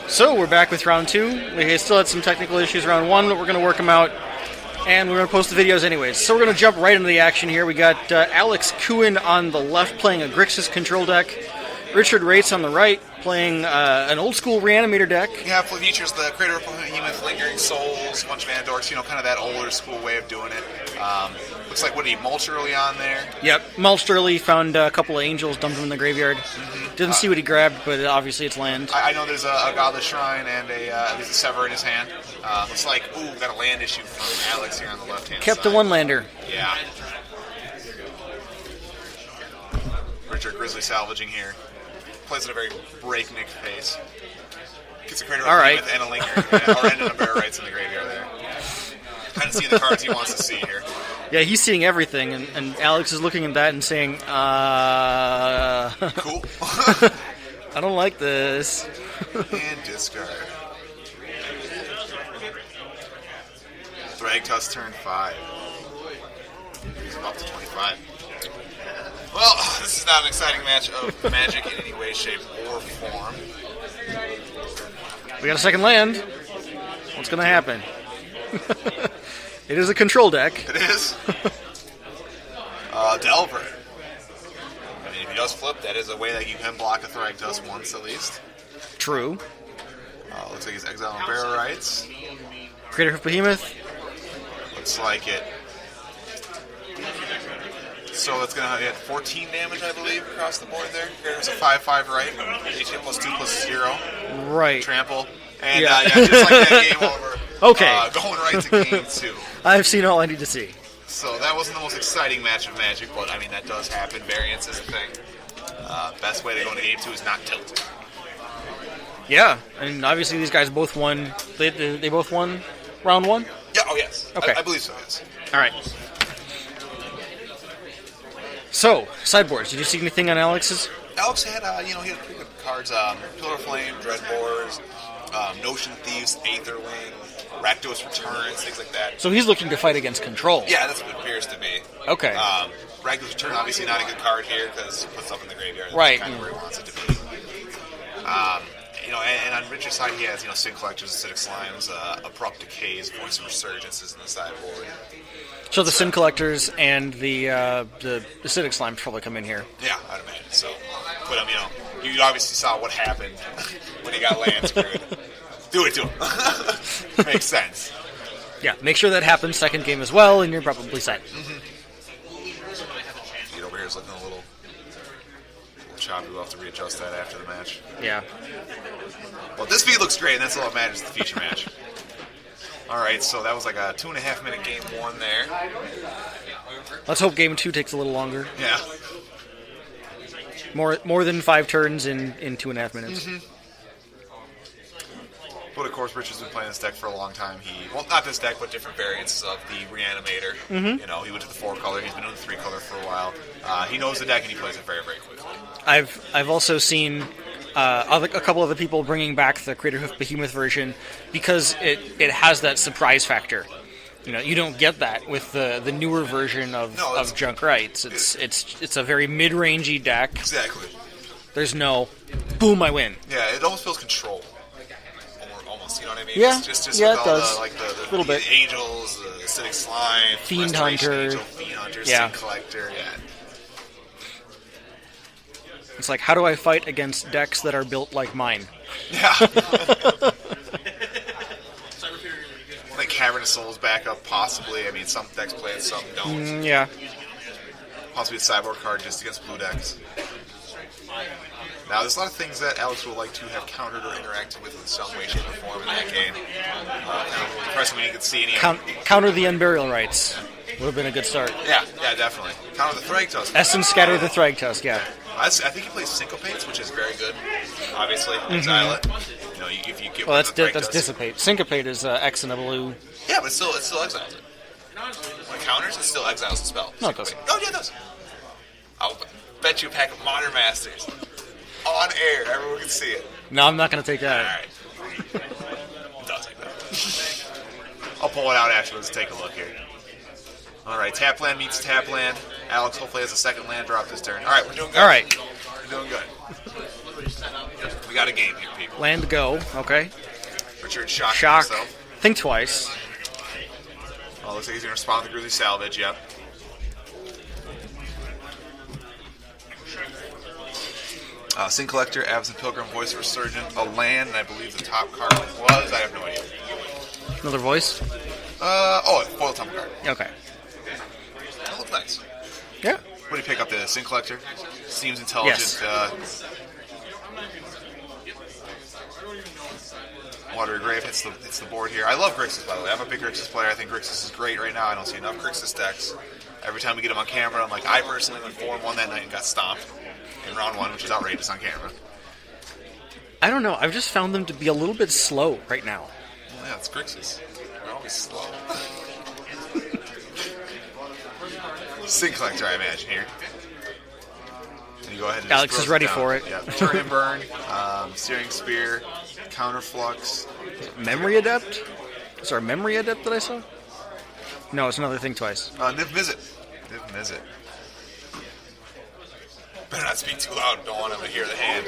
So we're back with round 2. We still had some technical issues round 1, but we're going to work them out, and we're going to post the videos anyways. So we're going to jump right into the action here. We got Alex Kuen on the left playing a Grixis control deck. Richard Rates on the right playing an old-school Reanimator deck. Yeah, it features the Creator of Behemoth, Lingering Souls, a bunch of mana dorks, kind of that older school way of doing it. Looks like, what did he mulch early on there? Yep, mulched early, found a couple of angels, dumped them in the graveyard. Didn't see what he grabbed, but obviously it's land. I know there's a Godless Shrine and there's a Sever in his hand. Looks like, we got a land issue from Alex here on the left-hand Kept side. the one-lander. Yeah. Richard Grizzly salvaging here. Plays at a very breakneck pace. Gets a Creator of Behemoth and a Linger, and a Bear Rights in the graveyard there. Kind of seeing the cards he wants to see here. Yeah, he's seeing everything, and Alex is looking at that and saying, Cool. I don't like this. And discard. Thragtusk turn 5. He's up to 25. Well, this is not an exciting match of Magic in any way, shape, or form. We got a second land. What's going to happen? It is a control deck. It is. Delver. I mean, if he does flip, that is a way that you can block a Thragtusk once at least. True. Looks like he's exiling Bear Rights. Creator of Behemoth. Looks like it. So that's going to hit 14 damage, I believe, across the board there. There's a 5/5 right. HP +2/+0. Right. Trample. And just like that, game over. Okay. Going right to game 2. I've seen all I need to see. So that wasn't the most exciting match of Magic, but I mean, that does happen. Variance is a thing. Best way to go into game 2 is not tilt. Yeah, and obviously these guys both won. They both won round 1? Yeah, oh yes. Okay. I believe so, yes. All right. So, sideboards. Did you see anything on Alex's? Alex had, he had pretty good cards. Pillar Flame, Dreadbores, Notion Thieves, Aetherwing, Rakdos Returns, things like that. So he's looking to fight against control. Yeah, that's what it appears to be. Okay. Rakdos Return, obviously not a good card here because it puts stuff in the graveyard. Right. That's kind of where he wants it to be. And on Richard's side, he has, Sin Collectors, Acidic Slimes, Abrupt Decays, Voice of Resurgences in the sideboard. So the Sin Collectors and the Acidic Slimes probably come in here. Yeah, I'd imagine so. But, you obviously saw what happened when he got land screwed. Do it to him. Makes sense. Yeah, make sure that happens second game as well, and you're probably set. Feet over here is looking a little choppy. We'll have to readjust that after the match. Yeah. Well, this feed looks great, and that's all that matters, the feature match. All right, so that was like a 2.5-minute game 1 there. Let's hope game 2 takes a little longer. Yeah. More than 5 turns in 2.5 minutes. But of course, Richard's been playing this deck for a long time. Not this deck, but different variants of the Reanimator. He went to the 4-color. He's been doing the 3-color for a while. He knows the deck, and he plays it very, very quickly. I've also seen a couple of the people bringing back the Creator of Behemoth version because it has that surprise factor. You don't get that with the newer version of Junk Rights. It's a very mid-rangey deck. Exactly. There's no boom, I win. Yeah, it almost feels control. Almost, you know what I mean? Yeah, just yeah, with it all does. The little bit. Angels, the Acidic Slime, Fiend Restoration Hunter. Angel, Fiend Hunter, Yeah. Sin Collector, yeah. It's like, how do I fight against decks that are built like mine? Yeah. Like Cavern of Souls backup, possibly. I mean, some decks play it, some don't. Yeah. Possibly a sideboard card just against blue decks. Now, there's a lot of things that Alex would like to have countered or interacted with in some way, shape, or form in that game. Depressing when you could see any Counter the Unburial Rights. Would have been a good start. Yeah, definitely. Counter the Thragtusk. Essence Scatter the Thragtusk, yeah. I think he plays Syncopates, which is very good. Obviously, exile it. If you get that's Dissipate. Syncopate is X and a blue. Yeah, but it still exiles it. When it counters, it still exiles the spell. No, it doesn't. Oh, yeah, it does. I'll bet you a pack of Modern Masters. On air, everyone can see it. No, I'm not going to take that. Alright. It does like that. I'll pull it out afterwards and take a look here. Alright, tap land meets tap land. Alex hopefully has a second land drop this turn. Alright, we're doing good. Alright. We're doing good. We got a game here, people. Land go. Okay. Richard shocking Shock. himself. Think twice. Oh, looks like he's going to respond to the Grizzly Salvage, yep. Sin Collector, Appleton Pilgrim, Voice of Resurgent, a land, and I believe the top card was, I have no idea. Another voice? Foil top card. Okay. That looks nice. Yeah. What do you pick up the Sin Collector? Seems intelligent. Yes. Watery Grave hits the board here. I love Grixis, by the way. I'm a big Grixis player. I think Grixis is great right now. I don't see enough Grixis decks. Every time we get them on camera, I'm like, I personally went 4-1 that night and got stomped in round 1, which is outrageous on camera. I don't know. I've just found them to be a little bit slow right now. Well, yeah, it's Grixis. They're always slow. Sin Collector, I imagine, here. And you go ahead and Alex is ready for it. Yeah. Turn and Burn, Searing Spear, Counterflux. Memory Adept? Is there a Memory Adept that I saw? No, it's another thing twice. Niv Mizzet. Better not speak too loud. Don't want him to hear the hand.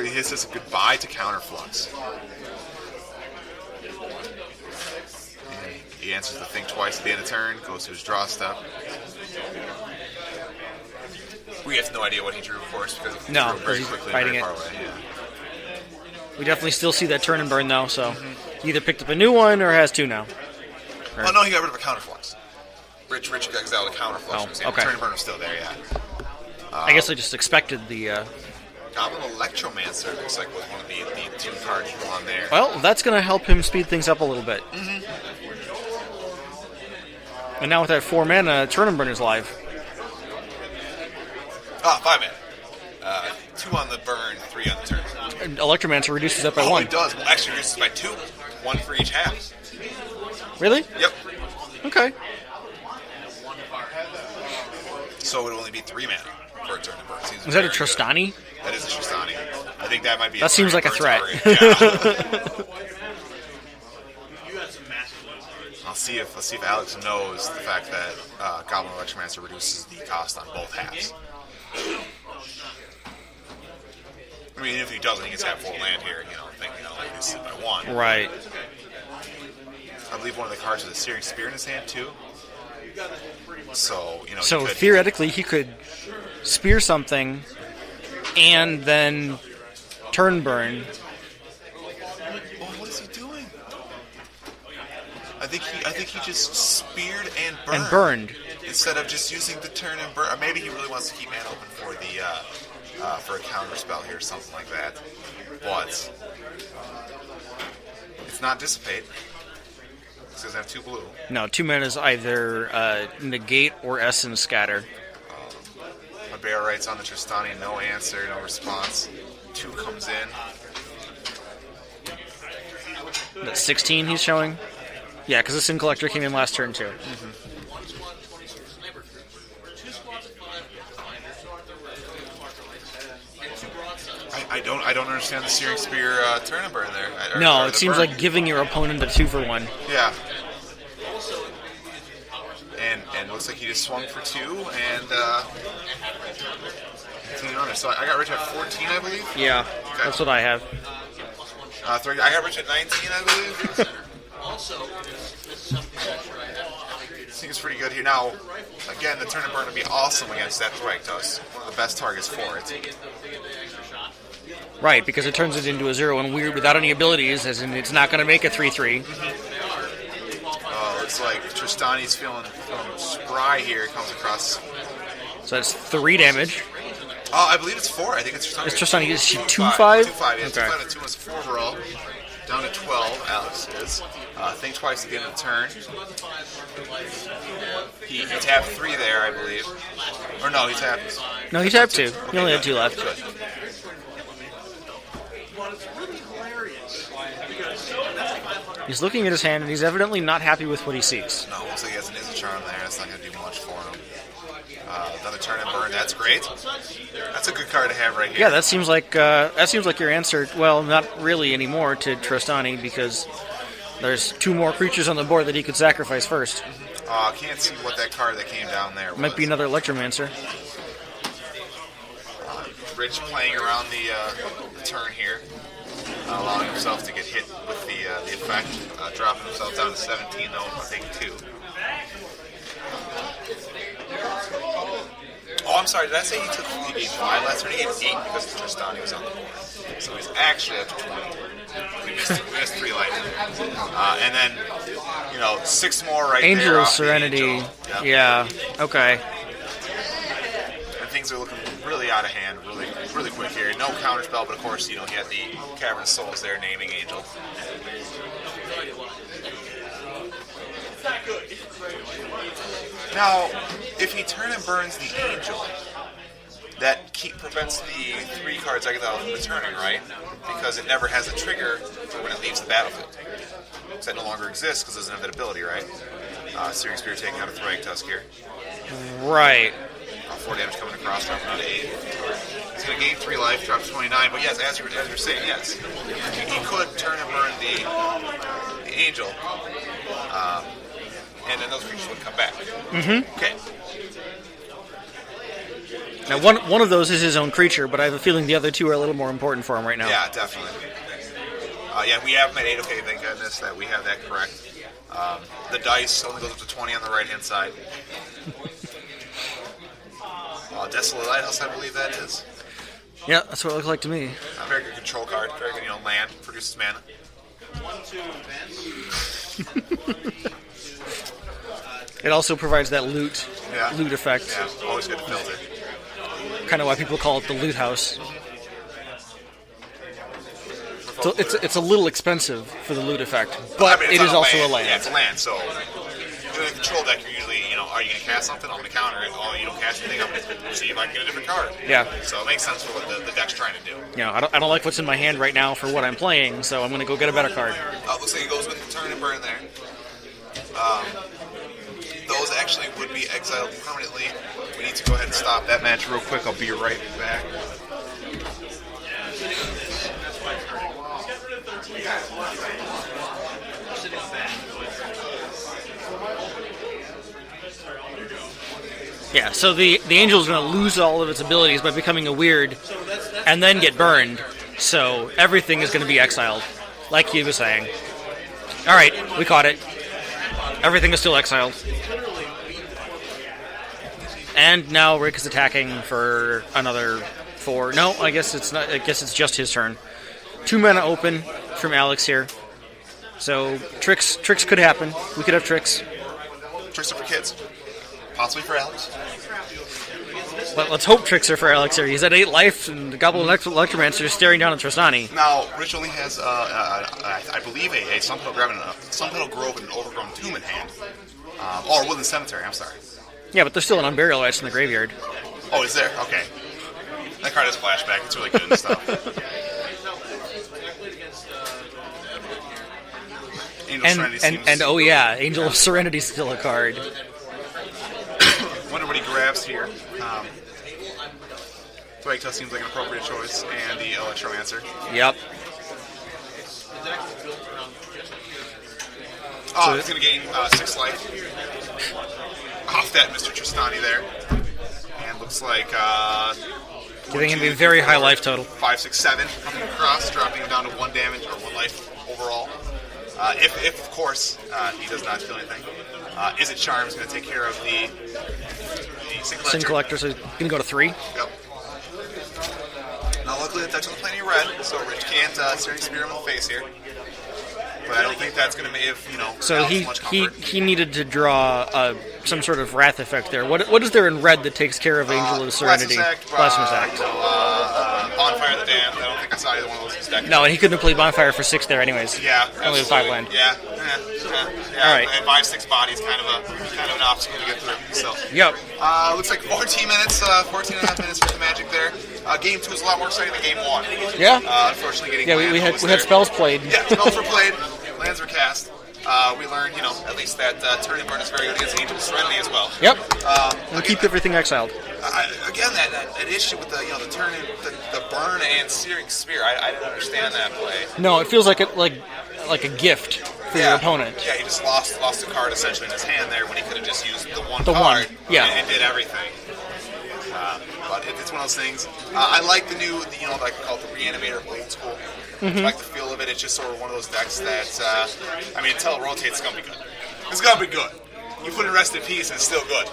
He hits us a goodbye to Counterflux. And he answers the Think Twice at the end of the turn, goes to his draw step. We have no idea what he drew, of course, because he drew very he's quickly fighting and it. very far away. Yeah. We definitely still see that turn and burn, though, so he either picked up a new one or has two now. Oh, no, he got rid of a Counterflux. Rich got exiled a Counterflux. Oh, okay. Turn and Burn was still there, yeah. I guess I just expected the... Goblin Electromancer looks like was one of the two cards on there. Well, that's going to help him speed things up a little bit. And now with that 4 mana, turn and burn is live. 5 mana. 2 on the burn, 3 on the turn. And Electromancer reduces that by 1. It does. Well, actually, reduces by 2. 1 for each half. Really? Yep. Okay. So it would only be 3 mana for a turn and burn. Is that a Tristani? That is a Tristani. I think that might be. That seems like a threat. Yeah. I'll see if Alex knows the fact that Goblin Electromancer reduces the cost on both halves. I mean, if he doesn't, he gets half full land here. Reduces it by 1. Right. I believe one of the cards with a Searing Spear in his hand too. So So theoretically, he could spear something and then turn burn. Oh, what is he doing? I think he just speared and burned. Instead of just using the turn and burn. Or maybe he really wants to keep mana open for the for a counter spell here or something like that. But it's not Dissipate. It doesn't have 2 blue. No, 2 mana is either Negate or Essence Scatter. My bear writes on the Tristani, no answer, no response. 2 comes in. That's 16 he's showing? Yeah, because the Sin Collector came in last turn too. I don't understand the Searing Spear turn and burn there. No, it seems like giving your opponent a 2 for 1. Yeah. And looks like he just swung for 2 and continued on there. So I got Rich at 14, I believe. Yeah, okay. That's what I have. 30, I got Rich at 19, I believe. I think it's pretty good here. Now, again, the turn and burn would be awesome against that Thraktos. One of the best targets for it. Right, because it turns it into a 0 and weird without any abilities, as in it's not going to make a 3/3. Looks like Tristani's feeling spry here. It comes across. So that's 3 damage. I believe it's 4. I think it's Tristani. It's Tristani. Is she 2/5? 2/5, yeah. Okay. 2/5 and 2 is 4 overall. Down to 12, Alex is. Think twice at the end of the turn. He tapped 3 there, I believe. Or no, he tapped. No, he tapped 2. Okay, He only had 2 left. Good. He's looking at his hand, and he's evidently not happy with what he sees. No, looks like he has an Izzy Charm there. That's not going to do much for him. Another turn and burn. That's great. That's a good card to have right here. Yeah, that seems like your answer. Well, not really anymore to Tristani because there's 2 more creatures on the board that he could sacrifice first. I can't see what that card that came down there was. Might be another Electromancer. Rich playing around the turn here, allowing himself to get hit with the effect, dropping himself down to 17 though, taking 2. Oh, I'm sorry, did I say he gave 5 last turn? He gave 8 because Tristani was on the board. So he's actually up to 20. We missed 3 lightning. And then, 6 more right Angel there. Of Serenity. Angel. Yep. Yeah, okay. And things are looking really out of hand, really quick here. No counterspell, but of course, he had the Cavern of Souls there naming Angel. Now, if he turn and burns the Angel, that prevents the 3 cards exile from returning, right? Because it never has a trigger for when it leaves the battlefield. So that no longer exists because it doesn't have that ability, right? Searing Spear taking out a Throwing Tusk here. Right. 4 damage coming across, dropping down to 8. He's going to gain 3 life, drop to 29. But yes, as you're saying, yes, he could turn and burn the Angel, and then those creatures would come back. Mm-hmm. Okay. Now, one of those is his own creature, but I have a feeling the other 2 are a little more important for him right now. Yeah, definitely. Yeah, we have him at 8. Okay, thank goodness that we have that correct. The dice only goes up to 20 on the right-hand side. Desolate Lighthouse, I believe that is. Yeah, that's what it looks like to me. Very good control card. Very good, land, produces mana. 1-2 It also provides that loot effect. Yeah, always good to filter. Kind of why people call it the loot house. So it's a little expensive for the loot effect, but it is also a land. Yeah, it's a land, so in a control deck, you're usually, are you going to cast something? I'm going to counter it. Oh, you don't cast anything, I'm going to see if I can get a different card. Yeah. So it makes sense for what the deck's trying to do. I don't like what's in my hand right now for what I'm playing, so I'm going to go get a better card. Looks like it goes with the turn and burn there. Those actually would be exiled permanently. We need to go ahead and stop that match real quick. I'll be right back. Yeah, so the Angel's going to lose all of its abilities by becoming a weird and then get burned. So everything is going to be exiled, like he was saying. Alright, we caught it. Everything is still exiled. And now Rick is attacking for another 4. No, I guess it's not. I guess it's just his turn. 2 mana open from Alex here. So tricks could happen. We could have tricks. Tricks are for kids. Possibly for Alex. Let's hope tricks are for Alex here. He's at 8 life, and the Goblin Electromancer is staring down at Tristani. Now, Rich only has, I believe, a Sunpetal Grove and an Overgrown Tomb in hand. Or Woodland Cemetery, I'm sorry. Yeah, but there's still an Unburial Rites in the graveyard. Oh, is there? Okay. That card has flashback. It's really good and stuff. And oh yeah, Angel of Serenity is still a card. Wonder what he grabs here. Thragtusk seems like an appropriate choice, and the Electromancer. Yep. Oh, he's going to gain 6 life off that Mr. Tristani there. And looks like... giving him a very high life total. 5, 6, 7 coming across, dropping him down to 1 damage, or 1 life overall. If of course, he does not kill anything. Is it Charm's going to take care of the Sin Collector, so he's going to go to 3. Yep. Now, luckily, the deck doesn't play any red, so Rich can't Searing Spear him in the face here. But I don't think that's going to give, So much comfort. he needed to draw some sort of wrath effect there. What is there in red that takes care of Angel of Serenity? Blasphemous Act. Bonfire of the Damned. I don't think I saw either one of those in this deck. No, and he couldn't have played Bonfire for 6 there anyways. Yeah, only with 5 land. Yeah. All right. And 5-6 bodies kind of an obstacle to get through. So. Yep. Looks like 14 minutes, 14 and a half minutes for the Magic there. Game 2 is a lot more exciting than Game 1. Yeah. Unfortunately, we had spells played. Yeah, spells were played. Lands were cast. We learned, at least that turn and burn is very good against Angel of Serenity as well. Yep. And keep everything exiled. Again, that issue with the turn, the burn and Searing Spear, I didn't understand that play. No, it feels like a gift for your opponent. Yeah, he just lost a card essentially in his hand there when he could have just used the one The card. one, yeah. And it did everything. But it's one of those things. I like the new, like I call it the Reanimator old school. I like the feel of it. It's just sort of one of those decks that, until it rotates, it's going to be good. It's going to be good. You put in Rest in Peace, and it's still good,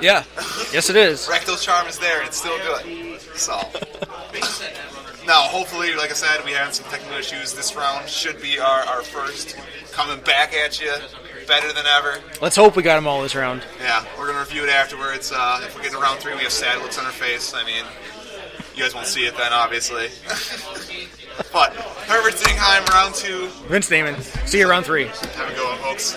Yeah. Yes, it is. Recto's Charm is there, and it's still good. So, now, hopefully, like I said, we had some technical issues. This round should be our first. Coming back at you, better than ever. Let's hope we got them all this round. Yeah, we're going to review it afterwards. If we get to round 3, we have sad looks on our face. I mean, you guys won't see it then, obviously. But Herbert Zingsheim, round 2. Vince Naimon. See you round 3. Have a good one, folks.